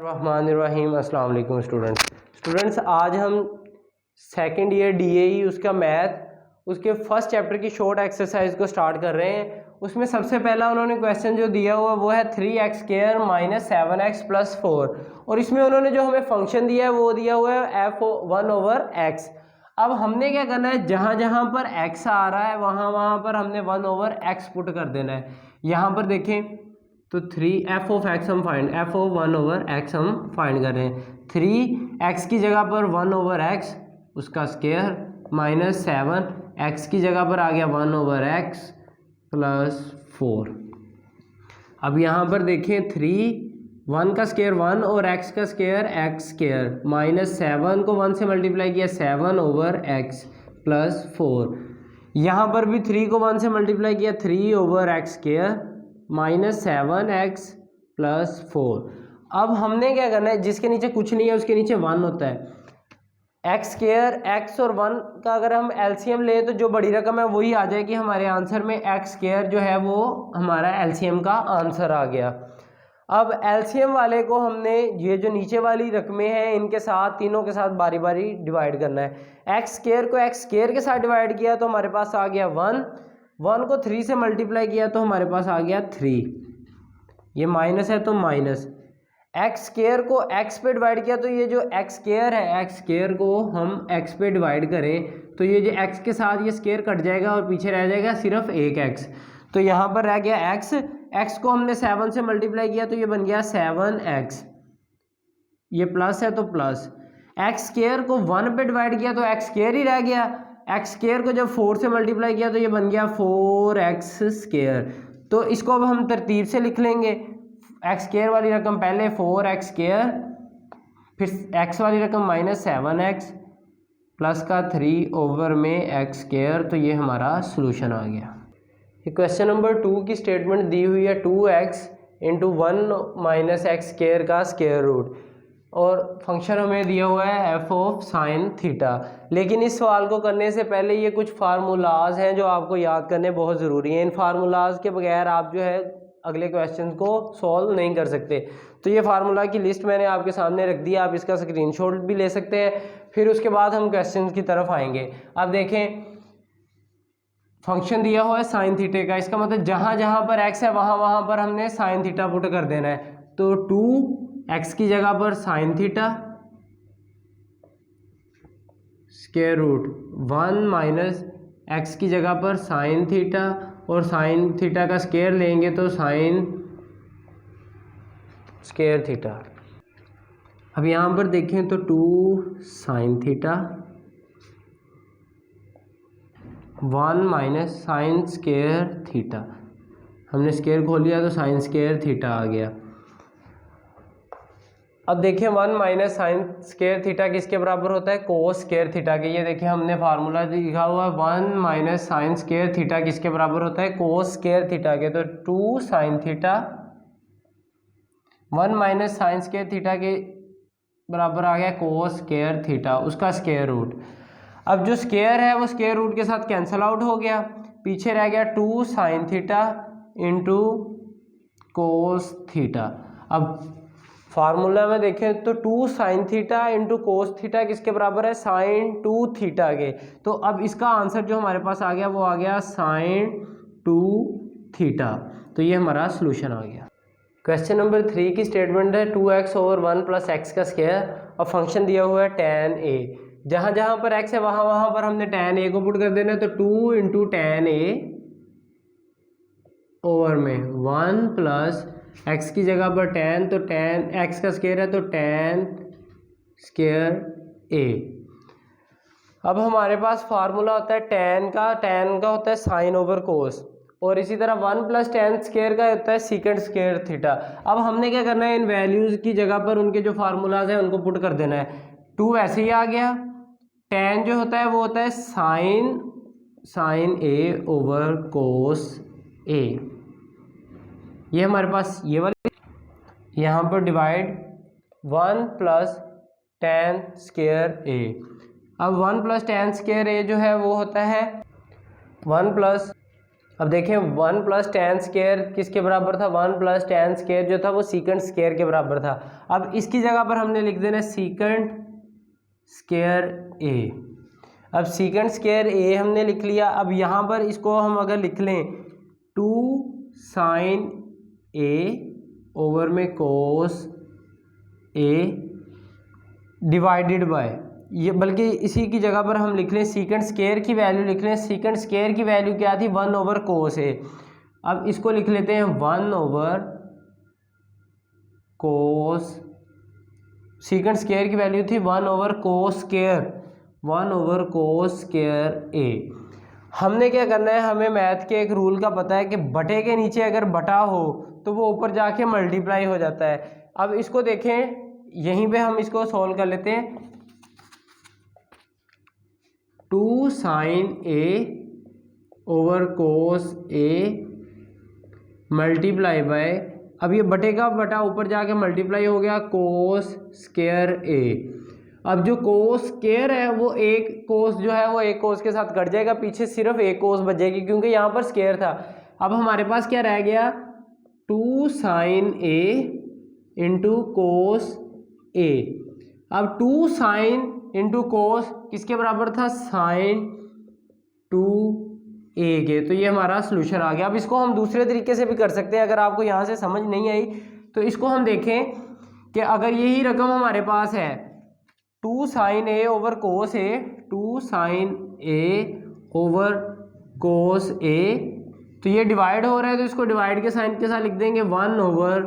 रहमानिर्रहीम। अस्सलाम वालेकुम स्टूडेंट्स, आज हम सेकंड ईयर डीएई उसका मैथ उसके फर्स्ट चैप्टर की शॉर्ट एक्सरसाइज को स्टार्ट कर रहे हैं। उसमें सबसे पहला उन्होंने क्वेश्चन जो दिया हुआ वो है 3x² - 7x + 4 और इसमें उन्होंने जो हमें फंक्शन दिया है वो दिया हुआ है f1/x। अब हमने क्या करना है, जहाँ जहाँ पर x आ रहा है वहाँ वहाँ पर हमने 1/x पुट कर देना है। यहाँ पर देखें तो 3f(x) हम फाइंड f(1/x) हम फाइंड कर रहे हैं। 3x की जगह पर 1/x उसका स्क्वायर -7x की जगह पर आ गया 1/x + 4। अब यहाँ पर देखें 1 का स्क्वायर 1 और x का स्क्वायर x², -7 को 1 से मल्टीप्लाई किया 7/x + 4। यहाँ पर भी 3 को 1 से मल्टीप्लाई किया 3/x², -7x + 4। अब हमने क्या करना है, जिसके नीचे कुछ नहीं है उसके नीचे 1 होता है। x² x और 1 का अगर हम एलसीएम लें तो जो बड़ी रकम है वही आ जाएगी हमारे आंसर में। x² जो है वो हमारा एलसीएम का आंसर आ गया। अब एलसीएम वाले को हमने ये जो नीचे वाली रकमें हैं इनके साथ तीनों के साथ बारी बारी डिवाइड करना है। x² को x² के साथ डिवाइड किया तो हमारे पास आ गया 1 को 3 से मल्टीप्लाई किया तो हमारे पास आ गया 3, ये माइनस है तो माइनस। x² को x पे डिवाइड किया तो ये जो x² है x² को हम x पे डिवाइड करें तो ये जो x के साथ ये स्क्वायर कट जाएगा और पीछे रह जाएगा सिर्फ एक x। तो यहाँ पर रह गया x को हमने 7 से मल्टीप्लाई किया तो ये बन गया 7x, ये प्लस है तो प्लस। x² को 1 पे डिवाइड किया तो x² ही रह गया। x² को जब 4 से मल्टीप्लाई किया तो ये बन गया 4x²। तो इसको अब हम तरतीब से लिख लेंगे। x² वाली रकम पहले 4x², फिर x वाली रकम -7x प्लस का 3/x²। तो ये हमारा सॉल्यूशन आ गया। क्वेश्चन नंबर 2 की स्टेटमेंट दी हुई है 2x × 1 - x² का स्क्वायर रूट और फंक्शन हमें दिया हुआ है f(sin)θ। लेकिन इस सवाल को करने से पहले ये कुछ फार्मूलाज हैं जो आपको याद करने बहुत ज़रूरी हैं। इन फार्मूलाज के बगैर आप जो है अगले क्वेश्चन को सॉल्व नहीं कर सकते। तो ये फार्मूला की लिस्ट मैंने आपके सामने रख दी, आप इसका स्क्रीनशॉट भी ले सकते हैं। फिर उसके बाद हम क्वेश्चन की तरफ आएंगे। अब देखें फंक्शन दिया हुआ है sin θ का, इसका मतलब जहाँ जहाँ पर x है वहाँ वहाँ पर हमने sin θ पुट कर देना है। तो 2x की जगह पर sin θ स्क्वायर रूट 1 - x की जगह पर sin θ और sin θ का स्क्वायर लेंगे तो sin²θ। अब यहाँ पर देखें तो 2 sin θ 1 - sin²θ, हमने स्क्वायर खोल लिया तो sin²θ आ गया। अब देखिए 1 - sin²θ किसके बराबर होता है, cos²θ के। ये देखिए हमने फार्मूला लिखा हुआ है 1 - sin²θ किसके बराबर होता है, cos²θ के। तो 2 sin θ 1 - sin²θ के बराबर आ गया cos²θ, उसका स्क्वायर रूट। अब जो स्क्वायर है वो स्क्वायर रूट के साथ कैंसिल आउट हो गया, पीछे रह गया 2 sin θ × cos²θ। अब फार्मूला में देखें तो 2 sin θ × cos² किसके बराबर है, sin2θ के। तो अब इसका आंसर जो हमारे पास आ गया वो आ गया sin2θ। तो ये हमारा सॉल्यूशन आ गया। क्वेश्चन नंबर 3 की स्टेटमेंट है 2x/1 + x का स्क्वायर और फंक्शन दिया हुआ है tan a। जहाँ जहाँ पर x है वहाँ वहाँ पर हमने tan a को पुट कर देना है। तो 2 × tan a ओवर में 1 + x की जगह पर tan, तो tan x का स्क्वायर है तो tan²a। अब हमारे पास फार्मूला होता है tan का होता है sin/cos और इसी तरह 1 + tan² का होता है sec²θ। अब हमने क्या करना है, इन वैल्यूज़ की जगह पर उनके जो फार्मूलाज हैं उनको पुट कर देना है। 2 ऐसे ही आ गया, tan जो होता है वो होता है sin/cos a। ये हमारे पास ये वाली, यहाँ पर डिवाइड 1 + tan²a। अब 1 + tan² जो है वो होता है 1 + अब देखें 1 + tan स्क्वायर किसके बराबर था, 1 + tan स्क्वायर जो था वो सीकेंट स्क्वायर के बराबर था। अब इसकी जगह पर हमने लिख देना सीकेंट स्क्वायर ए। अब सीकेंट स्क्वायर ए हमने लिख लिया। अब यहाँ पर इसको हम अगर लिख लें 2 sin a ओवर में cos a डिवाइडेड बाय, ये बल्कि इसी की जगह पर हम लिख लें सीकेंट स्क्वायर की वैल्यू लिख लें। सीकेंट स्क्वायर की वैल्यू क्या थी, 1 ओवर cos a। अब इसको लिख लेते हैं 1 ओवर cos, सीकेंट स्क्वायर की वैल्यू थी 1 over cos square, 1 over cos square a। हमने क्या करना है, हमें मैथ के एक रूल का पता है कि बटे के नीचे अगर बटा हो तो वो ऊपर जाके मल्टीप्लाई हो जाता है। अब इसको देखें, यहीं पे हम इसको सॉल्व कर लेते हैं। 2 sin a over cos a multiply by, अब ये बटे का बटा ऊपर जाके मल्टीप्लाई हो गया cos स्क्वायर a। अब जो cos स्क्वायर है वो एक cos जो है वो एक cos के साथ कट जाएगा, पीछे सिर्फ एक cos बचेगी क्योंकि यहाँ पर स्क्वायर था। अब हमारे पास क्या रह गया, 2 sin a into cos a। अब 2 sin इंटू cos किसके बराबर था, sin 2a के। तो ये हमारा सोल्यूशन आ गया। अब इसको हम दूसरे तरीके से भी कर सकते हैं, अगर आपको यहाँ से समझ नहीं आई तो इसको हम देखें कि अगर यही रकम हमारे पास है 2 sin a over cos a, 2 sin a over cos a, तो ये डिवाइड हो रहा है तो इसको डिवाइड के साइन के साथ लिख देंगे 1 ओवर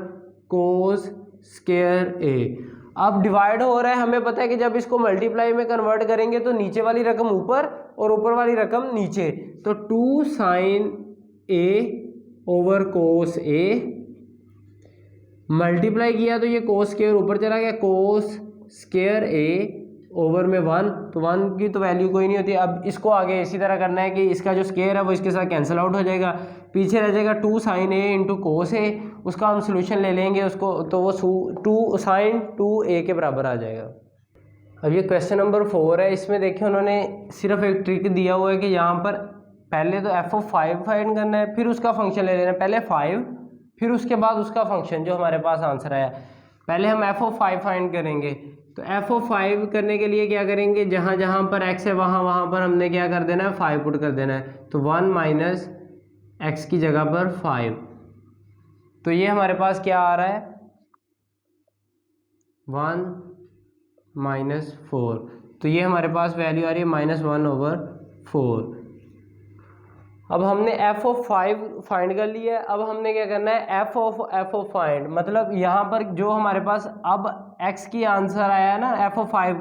cos स्क्वायर a। अब डिवाइड हो रहा है, हमें पता है कि जब इसको मल्टीप्लाई में कन्वर्ट करेंगे तो नीचे वाली रकम ऊपर और ऊपर वाली रकम नीचे, तो 2 sin a over cos a multiply किया तो ये cos स्क्वायर ऊपर चला गया, cos स्क्वायर a ओवर में 1, तो 1 की तो वैल्यू कोई नहीं होती। अब इसको आगे इसी तरह करना है कि इसका जो स्क्वायर है वो इसके साथ कैंसिल आउट हो जाएगा, पीछे रह जाएगा 2 sin a into cos a। उसका हम सोल्यूशन ले लेंगे उसको, तो वो 2 sin 2a के बराबर आ जाएगा। अब ये क्वेश्चन नंबर 4 है। इसमें देखिए उन्होंने सिर्फ एक ट्रिक दिया हुआ है कि यहाँ पर पहले तो f(5) फाइंड करना है, फिर उसका फंक्शन ले लेना है, पहले 5 फिर उसके बाद उसका फंक्शन जो हमारे पास आंसर आया। पहले हम f(5) फाइंड करेंगे, तो f(5) करने के लिए क्या करेंगे, जहाँ जहाँ पर x है वहाँ पर हमने क्या कर देना है, 5 पुट कर देना है। तो 1 माइनस x की जगह पर 5, तो ये हमारे पास क्या आ रहा है 1 माइनस 4, तो ये हमारे पास वैल्यू आ रही है -1 ओवर 4। अब हमने f(5) फाइंड कर लिया है। अब हमने क्या करना है, f(5) फाइंड, मतलब यहाँ पर जो हमारे पास अब x की आंसर आया है ना f(5)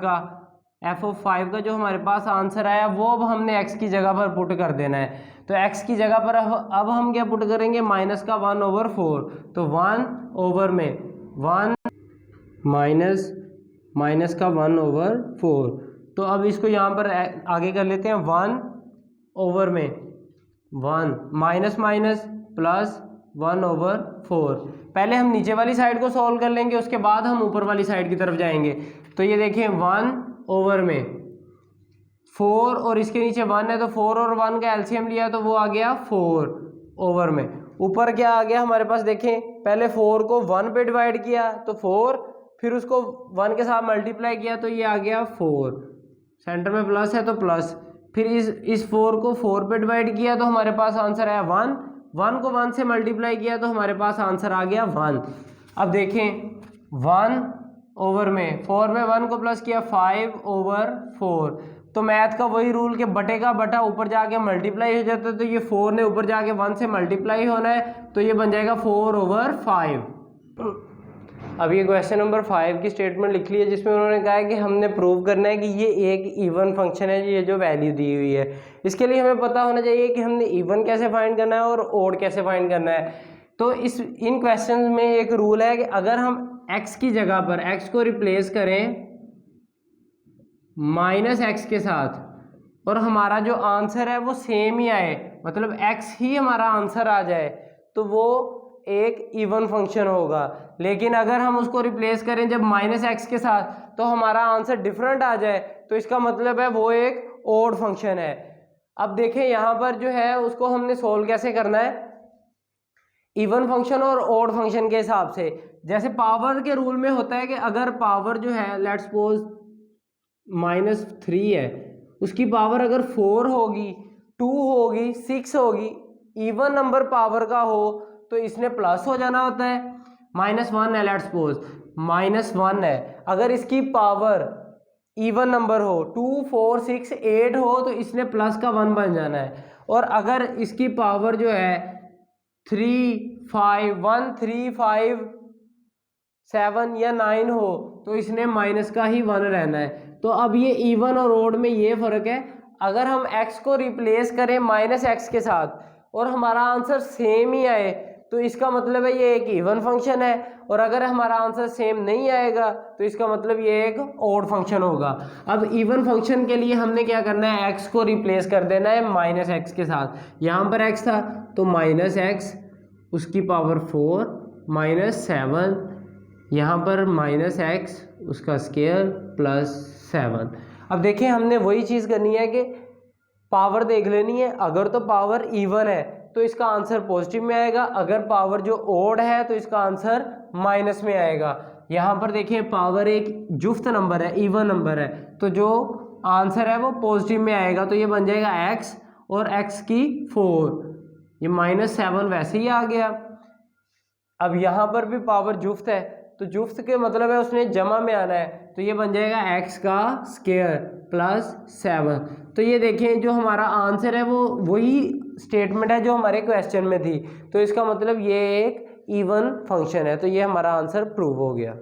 का जो हमारे पास आंसर आया वो अब हमने x की जगह पर पुट कर देना है। तो x की जगह पर अब हम क्या पुट करेंगे, माइनस का 1 ओवर 4, तो 1 ओवर में 1 माइनस का 1 ओवर 4। तो अब इसको यहाँ पर आगे कर लेते हैं, 1 ओवर में 1 माइनस माइनस प्लस 1 ओवर 4। पहले हम नीचे वाली साइड को सॉल्व कर लेंगे, उसके बाद हम ऊपर वाली साइड की तरफ जाएंगे। तो ये देखिए 1 ओवर में 4 और इसके नीचे 1 है, तो 4 और 1 का एलसीएम लिया तो वो आ गया 4 ओवर में। ऊपर क्या आ गया हमारे पास, देखें पहले 4 को 1 पे डिवाइड किया तो 4, फिर उसको 1 के साथ मल्टीप्लाई किया तो ये आ गया 4, सेंटर में प्लस है तो प्लस, फिर इस 4 को 4 पे डिवाइड किया तो हमारे पास आंसर आया 1, 1 को 1 से मल्टीप्लाई किया तो हमारे पास आंसर आ गया 1। अब देखें 1 ओवर में 4 में 1 को प्लस किया 5 ओवर 4, तो मैथ का वही रूल के बटे का बटा ऊपर जाके मल्टीप्लाई हो जाता है, तो ये 4 ने ऊपर जाके 1 से मल्टीप्लाई होना है, तो ये बन जाएगा 4 ओवर 5। अब ये क्वेश्चन नंबर 5 की स्टेटमेंट लिख ली है, जिसमें उन्होंने कहा है कि हमने प्रूव करना है कि ये एक इवन फंक्शन है, ये जो वैल्यू दी हुई है। इसके लिए हमें पता होना चाहिए कि हमने इवन कैसे फाइंड करना है और ओड कैसे फाइंड करना है। तो इन क्वेश्चन में एक रूल है कि अगर हम x की जगह पर x को रिप्लेस करें -x के साथ और हमारा जो आंसर है वो सेम ही आए, मतलब x ही हमारा आंसर आ जाए, तो वो एक इवन फंक्शन होगा। लेकिन अगर हम उसको रिप्लेस करें जब -x के साथ तो हमारा आंसर डिफरेंट आ जाए, तो इसका मतलब है वो एक ओड फंक्शन है। अब देखें यहाँ पर जो है उसको हमने सोल्व कैसे करना है, इवन फंक्शन और ऑड फंक्शन के हिसाब से। जैसे पावर के रूल में होता है कि अगर पावर जो है लेट्स सपोज -3 है, उसकी पावर अगर 4 होगी, 2 होगी, 6 होगी, इवन नंबर पावर का हो तो इसने प्लस हो जाना होता है। -1 है, लेट्स सपोज -1 है, अगर इसकी पावर इवन नंबर हो 2, 4, 6, 8 हो तो इसने प्लस का 1 बन जाना है। और अगर इसकी पावर जो है 3, 5, 1, 3, 5, 7 या 9 हो तो इसने माइनस का ही 1 रहना है। तो अब ये इवन और ऑड में ये फ़र्क है, अगर हम x को रिप्लेस करें -x के साथ और हमारा आंसर सेम ही आए तो इसका मतलब है ये एक इवन फंक्शन है, और अगर हमारा आंसर सेम नहीं आएगा तो इसका मतलब ये एक ऑड फंक्शन होगा। अब इवन फंक्शन के लिए हमने क्या करना है, x को रिप्लेस कर देना है -x के साथ। यहाँ पर x था तो -x उसकी पावर 4 -7, यहाँ पर -x उसका स्क्वायर +7। अब देखिए हमने वही चीज़ करनी है कि पावर देख लेनी है, अगर तो पावर इवन है तो इसका आंसर पॉजिटिव में आएगा, अगर पावर जो ओड है तो इसका आंसर माइनस में आएगा। यहाँ पर देखिए पावर एक जुफ्त नंबर है, इवन नंबर है, तो जो आंसर है वो पॉजिटिव में आएगा, तो ये बन जाएगा x और x की 4, ये -7 वैसे ही आ गया। अब यहाँ पर भी पावर जुफ्त है तो जुफ्त के मतलब है उसने जमा में आना है, तो ये बन जाएगा x का स्क्वायर +7। तो ये देखें जो हमारा आंसर है वो वही स्टेटमेंट है जो हमारे क्वेश्चन में थी, तो इसका मतलब ये एक इवन फंक्शन है, तो ये हमारा आंसर प्रूव हो गया।